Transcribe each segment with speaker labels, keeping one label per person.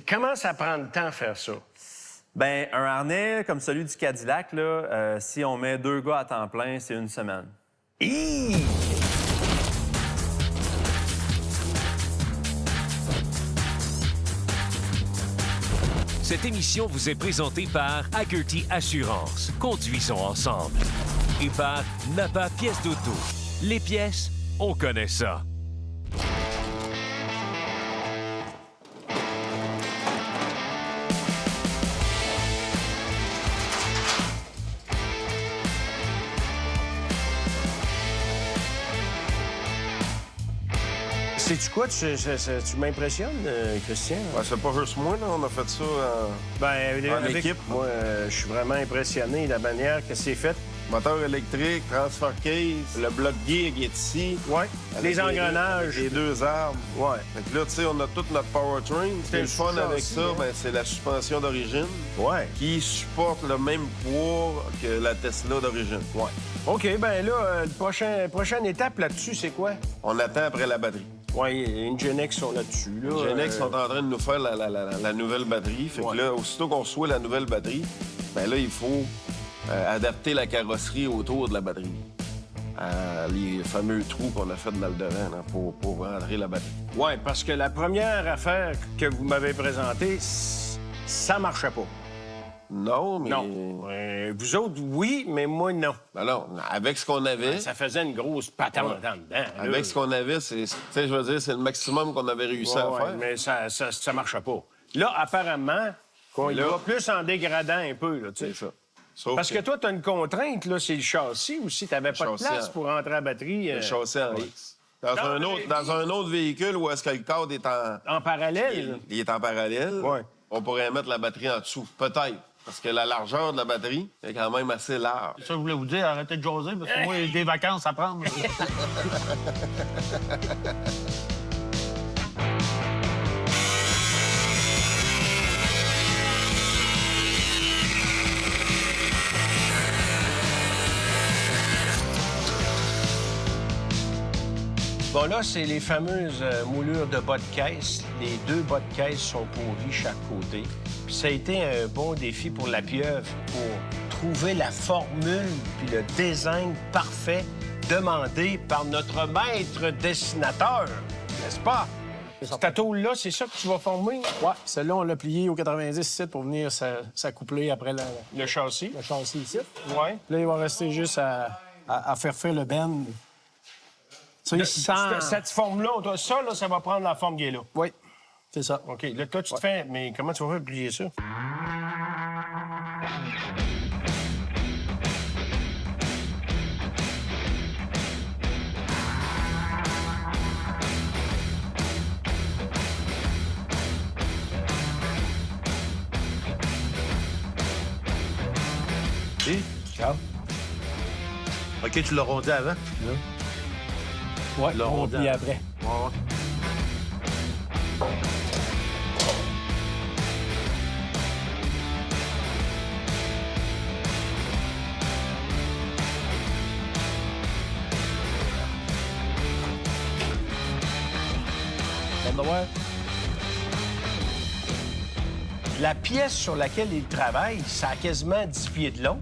Speaker 1: Comment ça prend de temps à faire ça?
Speaker 2: Ben, un harnais comme celui du Cadillac, là, si on met 2 gars à temps plein, c'est 1 semaine.
Speaker 1: Hi!
Speaker 3: Cette émission vous est présentée par Hagerty Assurance. Conduisons ensemble. Et par Napa Pièces d'auto. Les pièces, on connaît ça.
Speaker 1: Sais-tu quoi? Tu m'impressionnes, Christian.
Speaker 4: Ouais, c'est pas juste moi, là. On a fait ça en équipe.
Speaker 1: Moi, je suis vraiment impressionné de la manière que c'est fait.
Speaker 4: Moteur électrique, transfer case, le bloc gear qui est ici.
Speaker 1: Ouais.
Speaker 4: Avec
Speaker 1: Les engrenages.
Speaker 4: Les 2 arbres.
Speaker 1: Ouais.
Speaker 4: Fait que là, tu sais, on a toute notre powertrain. Ce qui est le fun avec ça, ben, c'est la suspension d'origine
Speaker 1: Ouais.
Speaker 4: qui supporte le même poids que la Tesla d'origine.
Speaker 1: Ouais. OK, ben là, prochaine étape là-dessus, c'est quoi?
Speaker 4: On attend après la batterie.
Speaker 1: Oui, Ngenex sont là-dessus. Là.
Speaker 4: Genex sont en train de nous faire la nouvelle batterie. Fait que là, aussitôt qu'on reçoit la nouvelle batterie, ben là, il faut adapter la carrosserie autour de la batterie. Les fameux trous qu'on a fait dans le devant là, pour rentrer la batterie.
Speaker 1: Oui, parce que la première affaire que vous m'avez présentée, ça marchait pas.
Speaker 4: Non, mais...
Speaker 1: Non. Vous autres, oui, mais moi, non.
Speaker 4: Ben non, avec ce qu'on avait...
Speaker 1: Ça faisait une grosse patente en dedans.
Speaker 4: Avec ce qu'on avait, c'est, tu sais, je veux dire, c'est le maximum qu'on avait réussi à faire.
Speaker 1: Mais ça marchait pas. Là, apparemment, il va plus en dégradant un peu, là, tu sais.
Speaker 4: C'est ça. Sauf
Speaker 1: Parce que toi, tu as une contrainte, là, c'est le châssis aussi. Tu n'avais pas de place pour rentrer à la batterie.
Speaker 4: Le châssis en X. Dans un autre véhicule où est-ce que le cadre est
Speaker 1: en parallèle?
Speaker 4: Il est en parallèle.
Speaker 1: Ouais.
Speaker 4: On pourrait mettre la batterie en dessous. Peut-être. Parce que la largeur de la batterie est quand même assez large.
Speaker 5: C'est ça que je voulais vous dire, arrêtez de jaser, parce que moi, j'ai des vacances à prendre.
Speaker 1: Bon, là, c'est les fameuses moulures de bas de caisse. Les 2 bas de caisse sont pourris chaque côté. Puis ça a été un bon défi pour la pieuvre pour trouver la formule puis le design parfait demandé par notre maître dessinateur, n'est-ce pas? Cette tôle-là, c'est ça que tu vas former?
Speaker 6: Ouais, celle-là, on l'a pliée au 90 ici pour venir s'accoupler après
Speaker 1: Le châssis?
Speaker 6: le châssis ici.
Speaker 1: Oui.
Speaker 6: Là, il va rester juste à faire le bend. Tu sais, sans...
Speaker 1: Cette forme-là, ça, là, ça va prendre la forme qui est là.
Speaker 6: Oui, c'est ça.
Speaker 1: OK. Là, toi, tu te fais... Mais comment tu vas faire plier ça?
Speaker 5: Ciao. OK, tu l'as rondé avant?
Speaker 6: Ouais,
Speaker 5: Le
Speaker 6: on
Speaker 5: rondin.
Speaker 6: plie après.
Speaker 1: La pièce sur laquelle il travaille, ça a quasiment 10 pieds de long.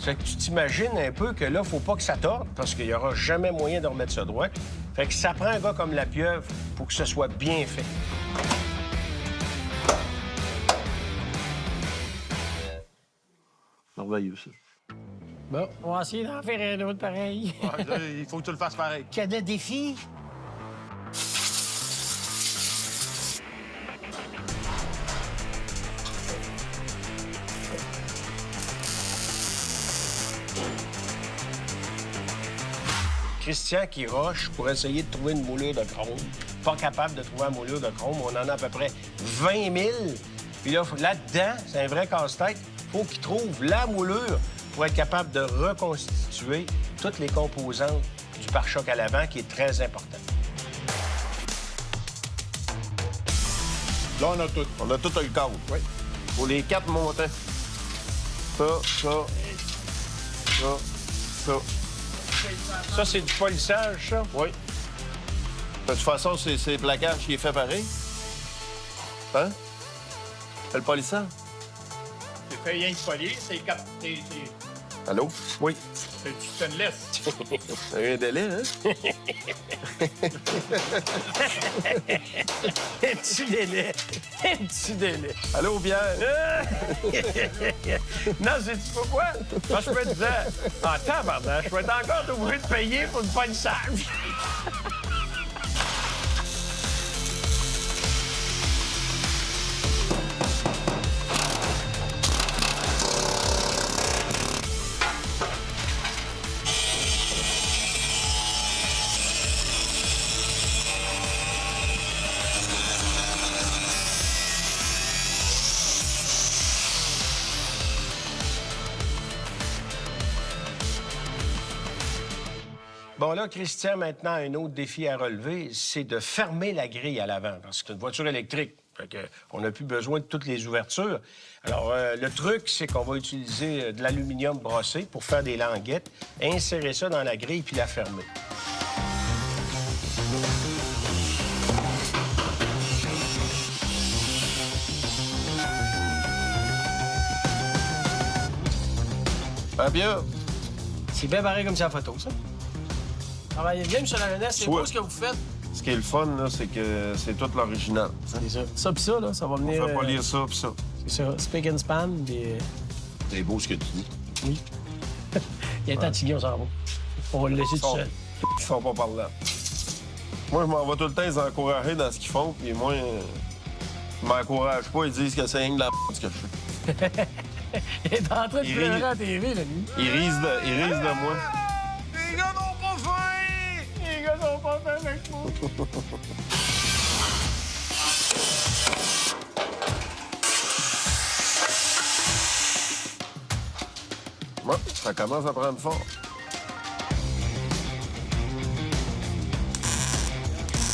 Speaker 1: Fait que tu t'imagines un peu que là, faut pas que ça torde, parce qu'il y aura jamais moyen de remettre ça droit. Fait que ça prend un gars comme la pieuvre pour que ce soit bien fait.
Speaker 5: Merveilleux, ça.
Speaker 6: Bon, on va essayer d'en faire un autre pareil.
Speaker 5: Il faut que tu le fasses pareil.
Speaker 6: Quel défi?
Speaker 1: Christian qui roche pour essayer de trouver une moulure de chrome. Pas capable de trouver une moulure de chrome. On en a à peu près 20 000. Puis là, là-dedans, c'est un vrai casse-tête. Faut qu'il trouve la moulure pour être capable de reconstituer toutes les composantes du pare-choc à l'avant, qui est très important.
Speaker 4: Là, on a tout. On a tout le cadre.
Speaker 1: Oui.
Speaker 4: Pour les 4 montants. Ça.
Speaker 1: Ça, c'est du polissage, ça?
Speaker 4: Oui. De toute façon, c'est le plaquage qui est fait pareil. Hein? C'est le polissant?
Speaker 6: C'est fait rien de polier, c'est
Speaker 4: Allô? Oui.
Speaker 6: du stainless.
Speaker 4: T'as eu un délai, hein?
Speaker 1: Un petit délai. Un petit délai.
Speaker 4: Allô, Pierre?
Speaker 1: Non, sais-tu pourquoi? Parce que je me disais, en tabarnak, je vais être encore obligé de payer pour le polissage. Bon, là, Christian, maintenant, un autre défi à relever, c'est de fermer la grille à l'avant, parce que c'est une voiture électrique. Fait que on n'a plus besoin de toutes les ouvertures. Alors, le truc, c'est qu'on va utiliser de l'aluminium brossé pour faire des languettes, insérer ça dans la grille puis la fermer.
Speaker 4: Fabien,
Speaker 6: C'est bien barré comme ça, la photo, ça. Travaillez bien, M. la jeunesse. C'est
Speaker 4: Soit.
Speaker 6: beau ce que vous faites.
Speaker 4: ce qui est le fun, là, c'est que c'est tout l'original. tu sais.
Speaker 6: C'est ça. Ça pis ça, là, ça va
Speaker 4: On
Speaker 6: venir...
Speaker 4: fait pas lire ça pis ça.
Speaker 6: C'est ça. Spick and span, puis...
Speaker 5: C'est beau ce que tu dis.
Speaker 6: oui. Il y a un temps de tigui, on s'en va. On va le laisser tout seul.
Speaker 4: Ils font pas par là. Moi, je m'en vais tout le temps les encourager dans ce qu'ils font, puis moi, ils m'encouragent pas, ils disent que c'est rien de la ce que je fais.
Speaker 6: Il est en train de
Speaker 4: Il
Speaker 6: pleurer
Speaker 4: rit.
Speaker 6: à la TV, la nuit.
Speaker 4: Ils risent de moi.
Speaker 6: Les gars n'ont pas faim! Les gars n'ont pas faim avec moi.
Speaker 4: Ouais, ça commence à prendre fort.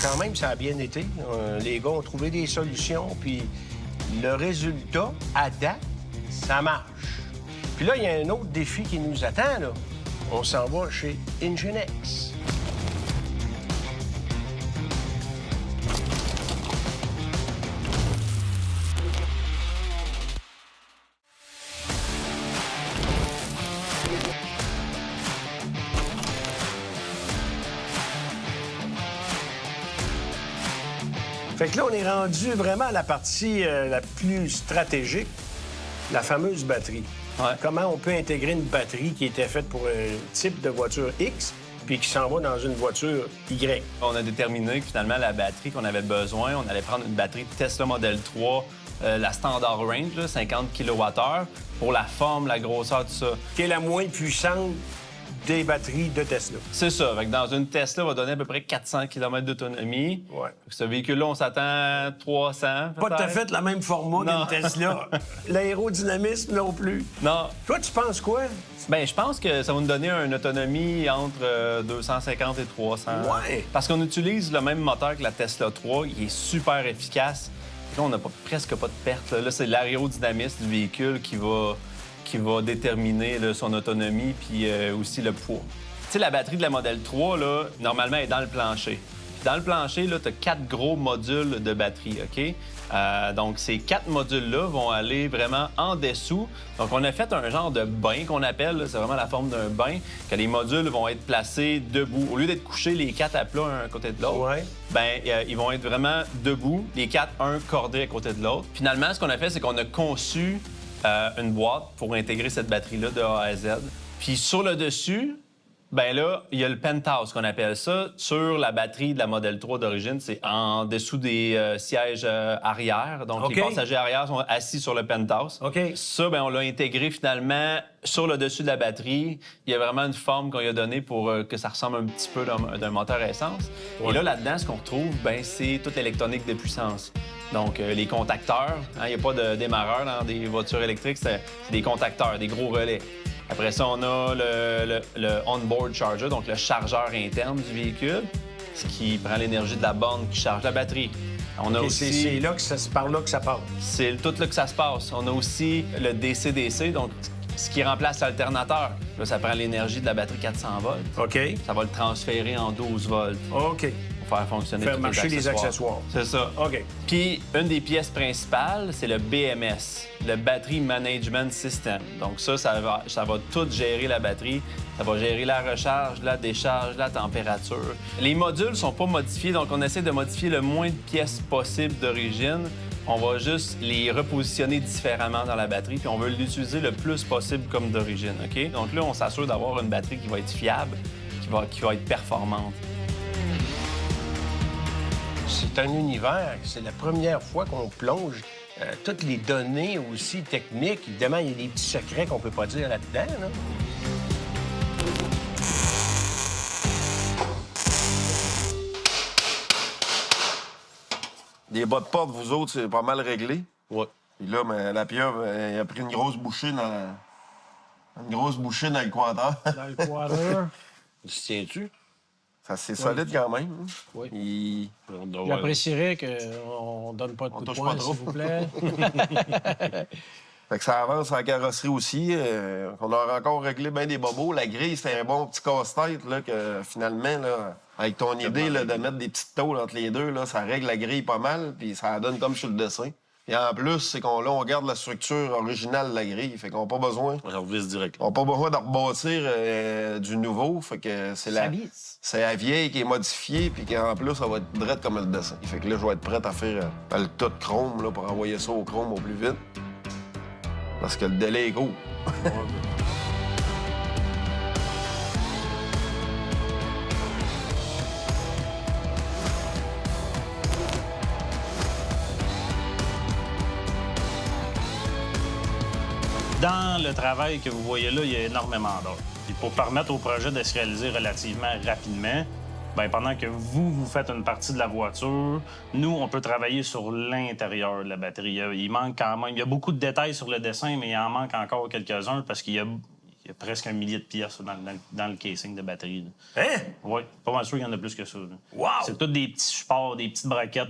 Speaker 1: Quand même, ça a bien été. Les gars ont trouvé des solutions, puis le résultat, à date, ça marche. Puis là, il y a un autre défi qui nous attend, là. On s'en va chez Ingenex. Fait que là, on est rendu vraiment à la partie la plus stratégique, la fameuse batterie.
Speaker 2: Ouais.
Speaker 1: Comment on peut intégrer une batterie qui était faite pour un type de voiture X puis qui s'en va dans une voiture Y?
Speaker 2: On a déterminé que finalement, la batterie qu'on avait besoin, on allait prendre une batterie Tesla Model 3, la standard range, là, 50 kWh, pour la forme, la grosseur, tout ça.
Speaker 1: Qui est la moins puissante des batteries de Tesla.
Speaker 2: C'est ça. Fait que dans une Tesla, on va donner à peu près 400 km d'autonomie.
Speaker 1: Ouais.
Speaker 2: Fait que ce véhicule-là, on s'attend à 300.
Speaker 1: Pas tout à
Speaker 2: peut-être.
Speaker 1: fait le même format
Speaker 2: Non.
Speaker 1: qu'une Tesla. L'aérodynamisme non plus.
Speaker 2: Non.
Speaker 1: Toi, tu penses quoi?
Speaker 2: Ben, je pense que ça va nous donner une autonomie entre 250 et 300.
Speaker 1: Ouais.
Speaker 2: Parce qu'on utilise le même moteur que la Tesla 3. Il est super efficace. Là, on n'a presque pas de perte. Là, c'est l'aérodynamisme du véhicule qui va déterminer là, son autonomie puis aussi le poids. Tu sais, la batterie de la Model 3, là, normalement, elle est dans le plancher. Puis dans le plancher, là, tu as 4 gros modules de batterie, OK? Donc, ces 4 modules-là vont aller vraiment en dessous. Donc, on a fait un genre de bain qu'on appelle, là, c'est vraiment la forme d'un bain, que les modules vont être placés debout. Au lieu d'être couchés les 4 à plat un à côté de l'autre,
Speaker 1: Ouais.
Speaker 2: ben, ils vont être vraiment debout, les 4, un cordé à côté de l'autre. Finalement, ce qu'on a fait, c'est qu'on a conçu une boîte pour intégrer cette batterie-là de A à Z. Puis sur le dessus, ben là, il y a le penthouse qu'on appelle ça. Sur la batterie de la Model 3 d'origine, c'est en dessous des sièges arrière. Donc,
Speaker 1: OK.
Speaker 2: les passagers arrière sont assis sur le penthouse.
Speaker 1: OK.
Speaker 2: Ça, ben, on l'a intégré finalement sur le dessus de la batterie. Il y a vraiment une forme qu'on lui a donnée pour que ça ressemble un petit peu d'un moteur à essence. Et là, là-dedans, ce qu'on retrouve, ben, c'est toute l'électronique de puissance. Donc, les contacteurs, il n'y a pas de démarreur dans des voitures électriques, c'est des contacteurs, des gros relais. Après ça, on a le on-board charger, donc le chargeur interne du véhicule, ce qui prend l'énergie de la borne qui charge la batterie. On a
Speaker 1: OK,
Speaker 2: aussi...
Speaker 1: c'est là que c'est par là que ça part.
Speaker 2: C'est tout là que ça se passe. On a aussi le DC-DC, donc ce qui remplace l'alternateur. Là, ça prend l'énergie de la batterie 400 volts.
Speaker 1: OK.
Speaker 2: Ça va le transférer en 12 volts.
Speaker 1: OK.
Speaker 2: Pour faire fonctionner
Speaker 1: Faire
Speaker 2: tous
Speaker 1: marcher les accessoires.
Speaker 2: C'est ça.
Speaker 1: OK.
Speaker 2: Puis, une des pièces principales, c'est le BMS, le Battery Management System. Donc ça va tout gérer la batterie. Ça va gérer la recharge, la décharge, la température. Les modules sont pas modifiés, donc on essaie de modifier le moins de pièces possible d'origine. On va juste les repositionner différemment dans la batterie, puis on veut l'utiliser le plus possible comme d'origine, OK? Donc là, on s'assure d'avoir une batterie qui va être fiable, qui va être performante.
Speaker 1: C'est un univers, c'est la première fois qu'on plonge toutes les données aussi techniques. Évidemment, il y a des petits secrets qu'on peut pas dire là-dedans, là.
Speaker 4: Les bas de porte, vous autres, c'est pas mal réglé.
Speaker 1: Ouais.
Speaker 4: Puis là, mais la pieuvre, elle a pris une grosse bouchée dans le quadreur.
Speaker 6: Dans le quarter.
Speaker 1: Se tiens-tu?
Speaker 4: Ça, c'est solide quand même. Hein?
Speaker 1: Oui.
Speaker 4: Il-
Speaker 6: J'apprécierais qu'on donne pas de
Speaker 4: On
Speaker 6: coup de
Speaker 4: touche
Speaker 6: poing,
Speaker 4: pas trop.
Speaker 6: s'il vous plaît.
Speaker 4: Fait que ça avance en carrosserie aussi. On a encore réglé bien des bobos. La grille, c'était un bon petit casse-tête là, que finalement, là, avec ton idée là, de mettre des petites tôles entre les deux, là, ça règle la grille pas mal, puis ça donne comme sur le dessin. Et en plus, c'est qu'on garde la structure originale de la grille. Fait qu'on n'a pas besoin.
Speaker 5: On revise direct.
Speaker 4: On n'a pas besoin de rebâtir du nouveau. Fait que c'est la vieille qui est modifiée, puis qu'en plus, ça va être drette comme le dessin. Fait que là, je vais être prête à faire le tas de chrome là, pour envoyer ça au chrome au plus vite. Parce que le délai est court.
Speaker 7: Dans le travail que vous voyez là, il y a énormément d'heures. Puis pour permettre au projet de se réaliser relativement rapidement, bien, pendant que vous faites une partie de la voiture, nous, on peut travailler sur l'intérieur de la batterie. Il manque quand même... Il y a beaucoup de détails sur le dessin, mais il en manque encore quelques-uns parce qu'il y a presque 1 millier de pièces dans le casing de batterie.
Speaker 1: Hein?
Speaker 7: Oui, pas mal sûr qu'il y en a plus que ça. Là.
Speaker 1: Wow!
Speaker 7: C'est tous des petits supports, des petites braquettes,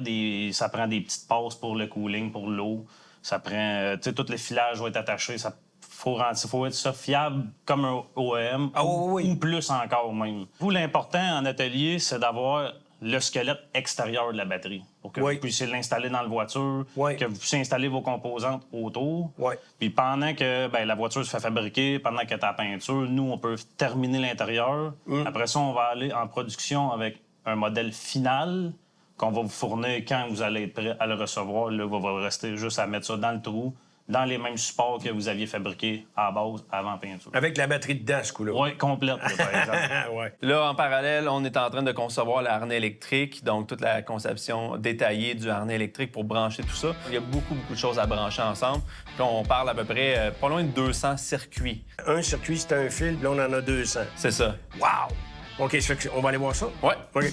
Speaker 7: ça prend des petites passes pour le cooling, pour l'eau. Ça prend... tu sais, tout le filage va être attaché. Faut être ça fiable comme un OEM ou plus encore même. Vous, l'important en atelier, c'est d'avoir le squelette extérieur de la batterie pour que vous puissiez l'installer dans la voiture, que vous puissiez installer vos composantes autour. Puis pendant que la voiture se fait fabriquer, pendant qu'elle est à peinture, nous, on peut terminer l'intérieur. Après ça, on va aller en production avec un modèle final qu'on va vous fournir quand vous allez être prêt à le recevoir. Là, vous va rester juste à mettre ça dans le trou, dans les mêmes supports que vous aviez fabriqués à la base avant peinture.
Speaker 1: Avec la batterie dedans, ce coup-là.
Speaker 7: Oui, complète, là, par exemple.
Speaker 1: Ouais.
Speaker 2: Là, en parallèle, on est en train de concevoir le harnais électrique, donc toute la conception détaillée du harnais électrique pour brancher tout ça. Il y a beaucoup de choses à brancher ensemble. Puis on parle à peu près pas loin de 200 circuits.
Speaker 1: Un circuit, c'est un fil, puis là, on en a 200.
Speaker 2: C'est ça.
Speaker 1: Wow! OK, ça fait on va aller voir ça?
Speaker 2: Ouais.
Speaker 1: OK.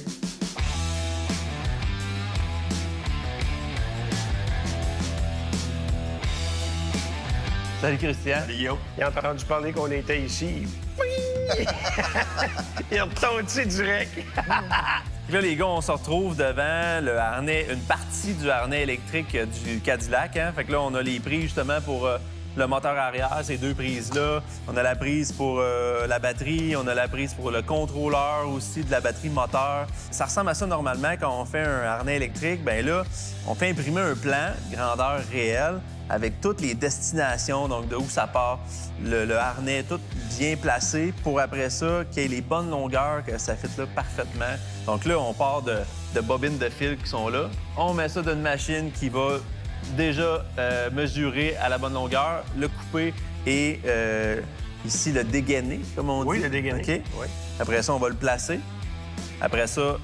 Speaker 2: Salut, Christian.
Speaker 4: Guillaume.
Speaker 1: Il a entendu parler qu'on était ici. Il est retourné direct.
Speaker 2: Là, les gars, on se retrouve devant le harnais, une partie du harnais électrique du Cadillac. Hein? Fait que là, on a les prises justement pour le moteur arrière, ces deux prises-là. On a la prise pour la batterie, on a la prise pour le contrôleur aussi de la batterie moteur. Ça ressemble à ça normalement quand on fait un harnais électrique. Bien là, on fait imprimer un plan, grandeur réelle, avec toutes les destinations, donc de où ça part, le harnais, tout bien placé pour après ça, qu'il y ait les bonnes longueurs, que ça fitte là parfaitement. Donc là, on part de bobines de fil qui sont là. On met ça dans une machine qui va déjà mesurer à la bonne longueur, le couper et ici le dégainer, comme on dit.
Speaker 1: Oui, le dégainer.
Speaker 2: OK?
Speaker 1: Oui.
Speaker 2: Après ça, on va le placer. Après ça,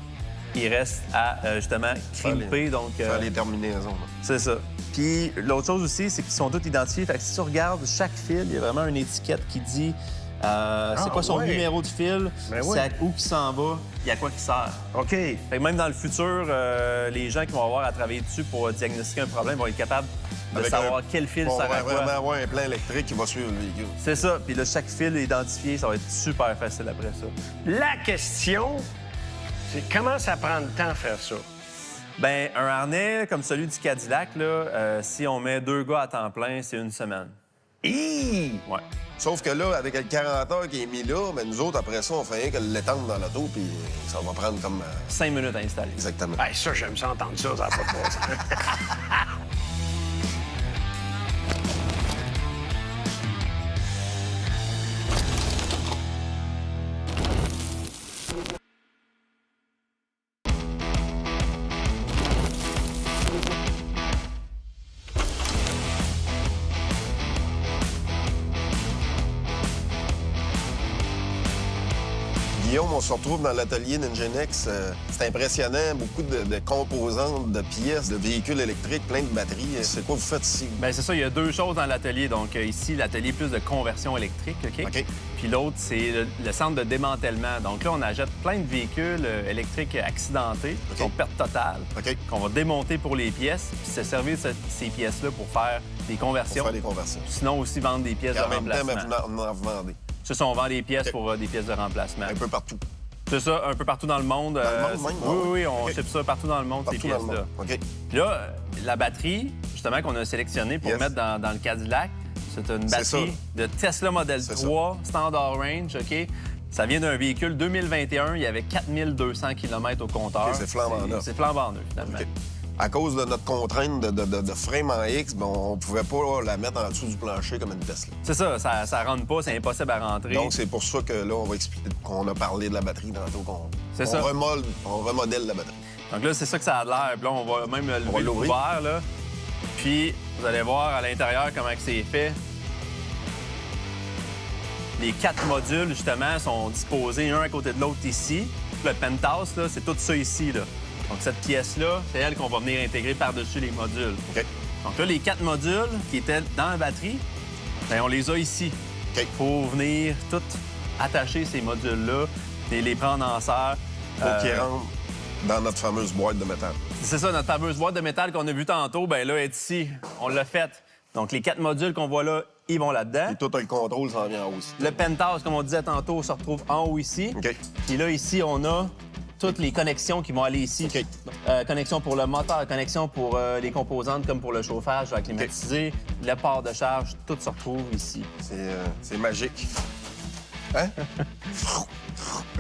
Speaker 2: il reste à justement crimper. Donc,
Speaker 4: Faire les terminaisons. là.
Speaker 2: c'est ça. Puis l'autre chose aussi, c'est qu'ils sont tous identifiés. Fait que si tu regardes chaque fil, il y a vraiment une étiquette qui dit c'est quoi son numéro de fil,
Speaker 1: Ben
Speaker 2: c'est à où qui s'en va, il y a quoi qui sert.
Speaker 1: OK.
Speaker 2: Fait que même dans le futur, les gens qui vont avoir à travailler dessus pour diagnostiquer un problème vont être capables de
Speaker 4: Avec
Speaker 2: savoir quel fil
Speaker 4: On
Speaker 2: sert
Speaker 4: va
Speaker 2: à quoi.
Speaker 4: vraiment avoir un plan électrique qui va suivre le véhicule.
Speaker 2: C'est ça. Puis là, chaque fil est identifié, ça va être super facile après ça.
Speaker 1: La question, c'est comment ça prend de temps à faire ça?
Speaker 2: Bien, un harnais comme celui du Cadillac, là, si on met 2 gars à temps plein, c'est 1 semaine.
Speaker 1: Hi!
Speaker 2: Ouais.
Speaker 4: Sauf que là, avec le 40 heures qui est mis là, ben, nous autres, après ça, on fait rien que l'étendre dans l'auto, puis ça va prendre comme...
Speaker 2: 5 minutes à installer.
Speaker 4: Exactement.
Speaker 6: Hey, ça, j'aime ça entendre ça, ça n'a pas de bon sens.
Speaker 4: Guillaume, on se retrouve dans l'atelier d'Enginex. C'est impressionnant, beaucoup de composantes, de pièces, de véhicules électriques, plein de batteries. C'est quoi vous faites ici?
Speaker 2: Bien, c'est ça, il y a 2 choses dans l'atelier. Donc, ici, l'atelier plus de conversion électrique, OK?
Speaker 4: OK.
Speaker 2: Puis l'autre, c'est le centre de démantèlement. Donc là, on achète plein de véhicules électriques accidentés,
Speaker 4: OK.
Speaker 2: qui sont perte totale,
Speaker 4: OK.
Speaker 2: qu'on va démonter pour les pièces, puis se servir de ces pièces-là pour faire des
Speaker 4: Pour
Speaker 2: conversions.
Speaker 4: faire des conversions.
Speaker 2: Sinon, aussi vendre des pièces
Speaker 4: Et en
Speaker 2: de
Speaker 4: même temps,
Speaker 2: remplacement.
Speaker 4: vous en vendez.
Speaker 2: C'est ça, on vend des pièces
Speaker 4: OK.
Speaker 2: pour des pièces de remplacement.
Speaker 4: Un peu partout.
Speaker 2: C'est ça, un peu partout dans le monde.
Speaker 4: Dans le monde, même?
Speaker 2: Oui, on
Speaker 4: OK.
Speaker 2: ship ça partout dans le monde, ces
Speaker 4: Partout dans le
Speaker 2: pièces-là.
Speaker 4: monde. OK.
Speaker 2: Puis là, la batterie, justement, qu'on a sélectionnée pour
Speaker 4: Yes.
Speaker 2: mettre dans le Cadillac, c'est une
Speaker 4: C'est
Speaker 2: batterie de Tesla Model
Speaker 4: C'est
Speaker 2: 3, standard range, OK? Ça vient d'un véhicule 2021, il y avait 4200 km au compteur.
Speaker 4: OK, c'est flambant neuf.
Speaker 2: C'est flambant neuf, finalement.
Speaker 4: OK. À cause de notre contrainte de frame en X, ben, on pouvait pas la mettre en dessous du plancher comme une Tesla.
Speaker 2: C'est ça rentre pas, c'est impossible à rentrer.
Speaker 4: Donc, c'est pour ça que là, on va expliquer qu'on a parlé de la batterie tantôt.
Speaker 2: C'est ça.
Speaker 4: On remodèle la batterie.
Speaker 2: Donc là, c'est ça que ça a l'air. Puis là, on va même
Speaker 4: va
Speaker 2: lever le
Speaker 4: l'ouvrir.
Speaker 2: couvert, là. Puis, vous allez voir à l'intérieur comment que c'est fait. Les 4 modules, justement, sont disposés un à côté de l'autre ici. Le penthouse, là, c'est tout ça ici, là. Donc, cette pièce-là, c'est elle qu'on va venir intégrer par-dessus les modules.
Speaker 4: OK.
Speaker 2: Donc là, les 4 modules qui étaient dans la batterie, bien, on les a ici.
Speaker 4: OK.
Speaker 2: Il faut venir tout attacher ces modules-là et les prendre en serre.
Speaker 4: Pour qu'ils rentrent dans notre fameuse boîte de métal.
Speaker 2: C'est ça, notre fameuse boîte de métal qu'on a vue tantôt, bien là, elle est ici. On l'a faite. Donc, les 4 modules qu'on voit là, ils vont là-dedans.
Speaker 4: Et tout le contrôle s'en vient en haut aussi.
Speaker 2: Le penthouse, comme on disait tantôt, se retrouve en haut ici.
Speaker 4: OK.
Speaker 2: Puis là, ici, on a toutes les connexions qui vont aller ici.
Speaker 4: OK.
Speaker 2: Connexion pour le moteur, connexion pour les composantes comme pour le chauffage à climatiser, le port de charge, tout se retrouve ici.
Speaker 4: C'est magique. Hein?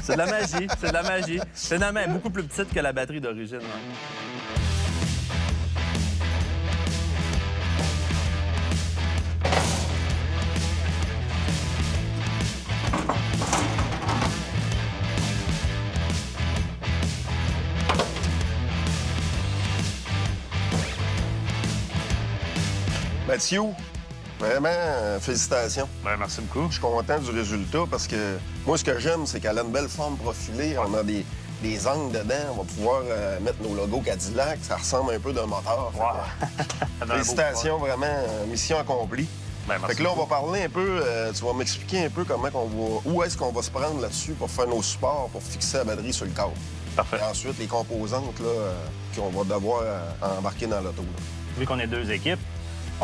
Speaker 2: C'est de la magie, c'est de la magie. C'est finalement beaucoup plus petite que la batterie d'origine. Hein.
Speaker 4: Mathieu, vraiment, félicitations.
Speaker 7: Ben, merci beaucoup.
Speaker 4: Je suis content du résultat parce que moi, ce que j'aime, c'est qu'elle a une belle forme profilée. On a des angles dedans. On va pouvoir mettre nos logos Cadillac. Ça ressemble un peu d'un moteur.
Speaker 7: Wow. Ça donne un beau
Speaker 4: Félicitations, vraiment, mission accomplie.
Speaker 7: Ben, merci
Speaker 4: Fait que là, on va
Speaker 7: beaucoup.
Speaker 4: parler un peu, tu vas m'expliquer un peu comment où est-ce qu'on va se prendre là-dessus pour faire nos supports, pour fixer la batterie sur le corps.
Speaker 7: Parfait.
Speaker 4: Et ensuite, les composantes là, qu'on va devoir embarquer dans l'auto. là.
Speaker 7: Vu qu'on est 2 équipes,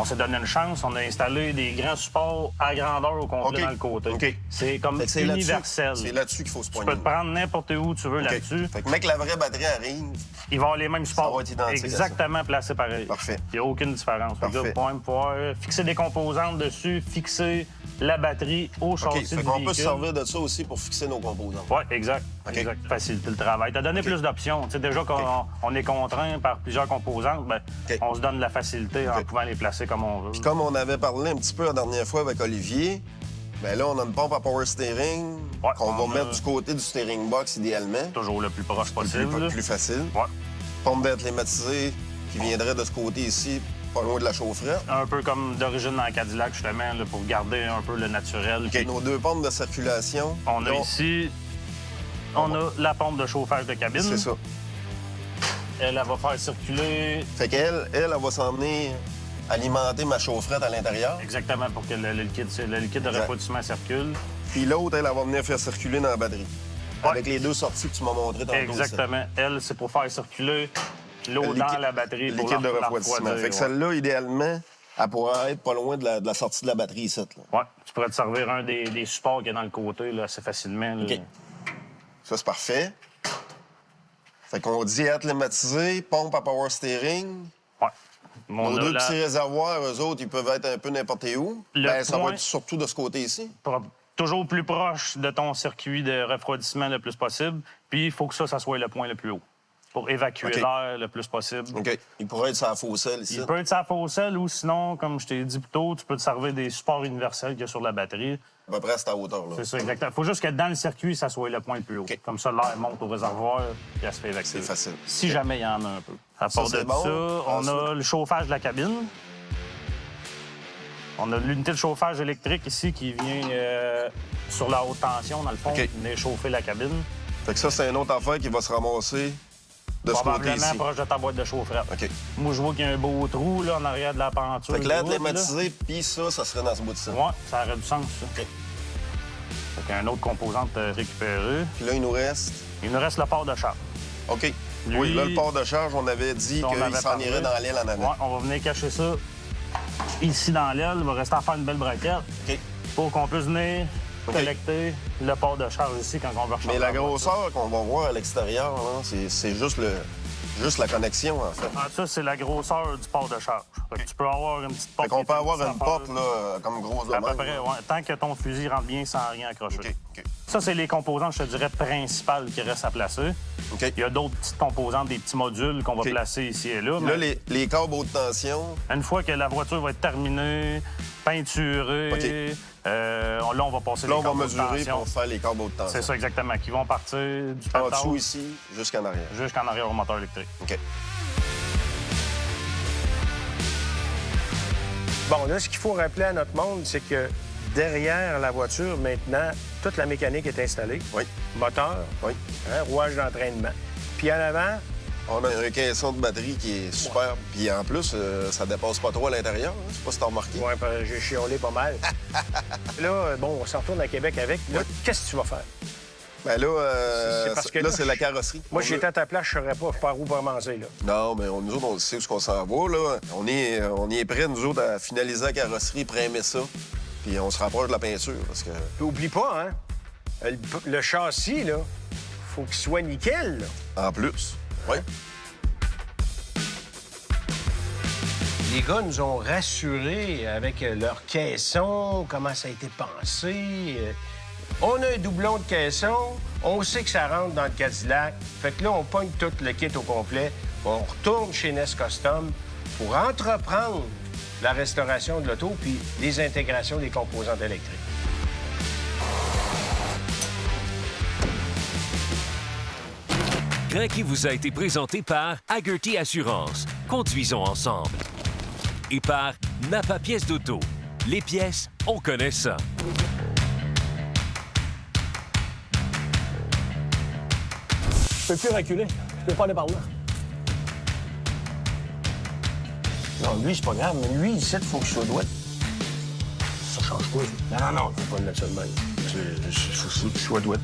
Speaker 7: on s'est donné une chance. On a installé des grands supports à grandeur au complet
Speaker 4: OK.
Speaker 7: dans le côté.
Speaker 4: OK.
Speaker 7: C'est comme
Speaker 4: Fait que c'est là-dessus-
Speaker 7: universel.
Speaker 4: C'est là-dessus qu'il faut se
Speaker 7: Tu peux
Speaker 4: poigner.
Speaker 7: te prendre n'importe où tu veux
Speaker 4: OK.
Speaker 7: là-dessus.
Speaker 4: Fait que, mec, la vraie batterie arrive.
Speaker 7: Il va avoir les mêmes supports.
Speaker 4: va être identique à
Speaker 7: Exactement placés pareil.
Speaker 4: Parfait.
Speaker 7: Il n'y a aucune différence. Fait que là,
Speaker 4: Parfait.
Speaker 7: vous pouvez même pouvoir fixer des composantes dessus, fixer la batterie au
Speaker 4: OK.
Speaker 7: châssis
Speaker 4: Fait
Speaker 7: du
Speaker 4: qu'on
Speaker 7: véhicule.
Speaker 4: peut se servir de ça aussi pour fixer nos composants.
Speaker 7: Oui, exact.
Speaker 4: OK.
Speaker 7: Exact. Faciliter le travail. Tu as donné plus d'options. Tu sais, déjà qu'on est contraint par plusieurs composantes, ben,
Speaker 4: OK.
Speaker 7: on se donne de la facilité en
Speaker 4: OK.
Speaker 7: pouvant les placer comme on veut.
Speaker 4: Puis comme on avait parlé un petit peu la dernière fois avec Olivier, bien là, on a une pompe à power steering
Speaker 7: Ouais,
Speaker 4: qu'on va
Speaker 7: on a-
Speaker 4: mettre du côté du steering box idéalement.
Speaker 7: Toujours le plus proche possible. là.
Speaker 4: Plus facile.
Speaker 7: Ouais.
Speaker 4: Pompe d'air climatisée qui viendrait de ce côté ici, pas loin de la chaufferette.
Speaker 7: Un peu comme d'origine dans le Cadillac, justement, là, pour garder un peu le naturel. Puis
Speaker 4: Nos 2 pompes de circulation.
Speaker 7: On a
Speaker 4: là,
Speaker 7: ici, on a la pompe de chauffage de cabine.
Speaker 4: C'est ça.
Speaker 7: Elle va faire circuler
Speaker 4: Fait qu'elle va s'emmener alimenter ma chaufferette à l'intérieur.
Speaker 7: exactement pour que le liquide de
Speaker 4: Exact.
Speaker 7: refroidissement circule.
Speaker 4: Puis l'autre, elle va venir faire circuler dans la batterie.
Speaker 7: Ouais.
Speaker 4: Avec les 2 sorties que tu m'as montrées tantôt.
Speaker 7: Exactement. Elle, c'est pour faire circuler l'eau
Speaker 4: Le
Speaker 7: dans
Speaker 4: liquide-
Speaker 7: la batterie
Speaker 4: Le
Speaker 7: pour
Speaker 4: liquide de
Speaker 7: la
Speaker 4: refroidissement.
Speaker 7: refroidir,
Speaker 4: Fait que
Speaker 7: ouais.
Speaker 4: celle-là, idéalement, elle pourrait être pas loin de la sortie de la batterie ici. Là.
Speaker 7: Ouais, tu pourrais te servir un des supports qui est dans le côté là, assez facilement. Là.
Speaker 4: OK. Ça, c'est parfait. Fait qu'on dit air climatisé, pompe à power steering.
Speaker 7: Ouais. On
Speaker 4: Nos
Speaker 7: a
Speaker 4: deux
Speaker 7: la-
Speaker 4: petits réservoirs, eux autres, ils peuvent être un peu n'importe où.
Speaker 7: Le
Speaker 4: Ça va
Speaker 7: point-
Speaker 4: être surtout de ce côté ici.
Speaker 7: Toujours plus proche de ton circuit de refroidissement le plus possible. Puis il faut que ça soit le point le plus haut pour évacuer
Speaker 4: OK.
Speaker 7: l'air le plus possible.
Speaker 4: OK. Il pourrait être sur la fosselle ici.
Speaker 7: Il peut être sa fosselle ou sinon, comme je t'ai dit plus tôt, tu peux te servir des supports universels qu'il y a sur la batterie.
Speaker 4: À peu près à cette hauteur-là.
Speaker 7: C'est ça, exactement. Il faut juste que dans le circuit, ça soit le point le plus haut.
Speaker 4: OK.
Speaker 7: Comme ça, l'air monte au réservoir et elle se fait évacuer.
Speaker 4: C'est facile.
Speaker 7: Si jamais il y en a un peu. À part
Speaker 4: c'est
Speaker 7: de
Speaker 4: bon.
Speaker 7: ça, on
Speaker 4: Ensuite?
Speaker 7: a le chauffage de la cabine. On a l'unité de chauffage électrique ici qui vient sur la haute tension, dans le fond,
Speaker 4: OK.
Speaker 7: qui vient chauffer la cabine.
Speaker 4: Fait que ça, c'est une autre affaire qui va se ramasser de ce côté
Speaker 7: Probablement
Speaker 4: ici.
Speaker 7: proche de ta boîte de chaufferette.
Speaker 4: OK.
Speaker 7: Moi, je vois qu'il y a un beau trou là, en arrière de la peinture.
Speaker 4: Fait que l'air
Speaker 7: de route, là.
Speaker 4: climatisé, puis ça serait dans ce bout de ça.
Speaker 7: Ouais, ça aurait du sens, ça.
Speaker 4: OK.
Speaker 7: Fait qu'il y a une autre composante récupérée.
Speaker 4: Puis là, il nous reste...
Speaker 7: Il nous reste le port de charge.
Speaker 4: OK.
Speaker 7: Lui-
Speaker 4: Oui, là, le port de charge, on avait dit
Speaker 7: On
Speaker 4: qu'il
Speaker 7: avait
Speaker 4: s'en
Speaker 7: parlé.
Speaker 4: irait dans l'aile en avant.
Speaker 7: Ouais, on va venir cacher ça ici dans l'aile. Il va rester à faire une belle braquette
Speaker 4: OK.
Speaker 7: pour qu'on puisse venir
Speaker 4: OK.
Speaker 7: collecter le port de charge ici quand on va recharger.
Speaker 4: Mais la grosseur qu'on va voir à l'extérieur, là, c'est juste la connexion, en fait.
Speaker 7: Ah, ça, c'est la grosseur du port de charge. Fait que tu peux avoir une petite porte.
Speaker 4: Fait qu'on
Speaker 7: qui
Speaker 4: peut
Speaker 7: est
Speaker 4: avoir
Speaker 7: petite
Speaker 4: une
Speaker 7: affaire.
Speaker 4: porte, là, comme grosse de
Speaker 7: À peu
Speaker 4: même,
Speaker 7: près,
Speaker 4: là.
Speaker 7: ouais. Tant que ton fusil rentre bien sans rien accrocher.
Speaker 4: OK, OK.
Speaker 7: Ça, c'est les composantes, je te dirais, principales qui restent à placer.
Speaker 4: OK.
Speaker 7: Il y a d'autres petites composantes, des petits modules qu'on va
Speaker 4: OK.
Speaker 7: placer ici et là.
Speaker 4: Puis là,
Speaker 7: mais
Speaker 4: les câbles haute tension,
Speaker 7: une fois que la voiture va être terminée, peinturée,
Speaker 4: OK.
Speaker 7: là, on va passer
Speaker 4: là,
Speaker 7: les
Speaker 4: on va
Speaker 7: câbles de
Speaker 4: mesurer
Speaker 7: tension.
Speaker 4: pour faire les câbles haute tension.
Speaker 7: C'est ça, exactement, qui vont partir du
Speaker 4: En
Speaker 7: pétard
Speaker 4: dessous, ici, jusqu'en arrière.
Speaker 7: jusqu'en arrière au moteur électrique.
Speaker 4: OK.
Speaker 1: Bon, là, ce qu'il faut rappeler à notre monde, c'est que derrière la voiture, maintenant, toute la mécanique est installée.
Speaker 4: Oui.
Speaker 1: Moteur,
Speaker 4: Oui.
Speaker 1: rouage d'entraînement. Puis en avant,
Speaker 4: On a un caisson de batterie qui est superbe. Puis en plus, ça dépasse pas trop à l'intérieur. Hein. Je sais pas si t'as remarqué.
Speaker 1: ouais, ben, j'ai chiolé pas mal. Là, bon, on s'en retourne à Québec avec. Là, qu'est-ce que tu vas faire?
Speaker 4: Ben là,
Speaker 1: C'est parce que
Speaker 4: là,
Speaker 1: là,
Speaker 4: c'est la carrosserie.
Speaker 1: Moi,
Speaker 4: On
Speaker 1: si j'étais
Speaker 4: veut-
Speaker 1: à ta place, je saurais pas par où commencer, là.
Speaker 4: Non, mais nous autres, on sait où on s'en va, là. On est prêts, nous autres, à finaliser la carrosserie, préaimer ça. Puis on se rapproche de la peinture, parce que...
Speaker 1: Puis oublie pas, hein, le châssis, là, faut qu'il soit nickel, là.
Speaker 4: En plus. Oui.
Speaker 1: Les gars nous ont rassurés avec leur caisson, comment ça a été pensé. On a un doublon de caisson, on sait que ça rentre dans le Cadillac. Fait que là, on pogne tout le kit au complet. On retourne chez Nest Custom pour entreprendre la restauration de l'auto puis les intégrations des composantes électriques.
Speaker 3: Craquet vous a été présenté par Hagerty Assurance. Conduisons ensemble. Et par Napa Pièces d'Auto. Les pièces, on connaît ça.
Speaker 6: Je peux plus reculer. Je peux pas aller par là.
Speaker 1: Non, lui, c'est pas grave, mais lui, ici, il faut qu'il soit droit. Ça change quoi? Non, faut pas le mettre ça de même. Faut que tu sois droit.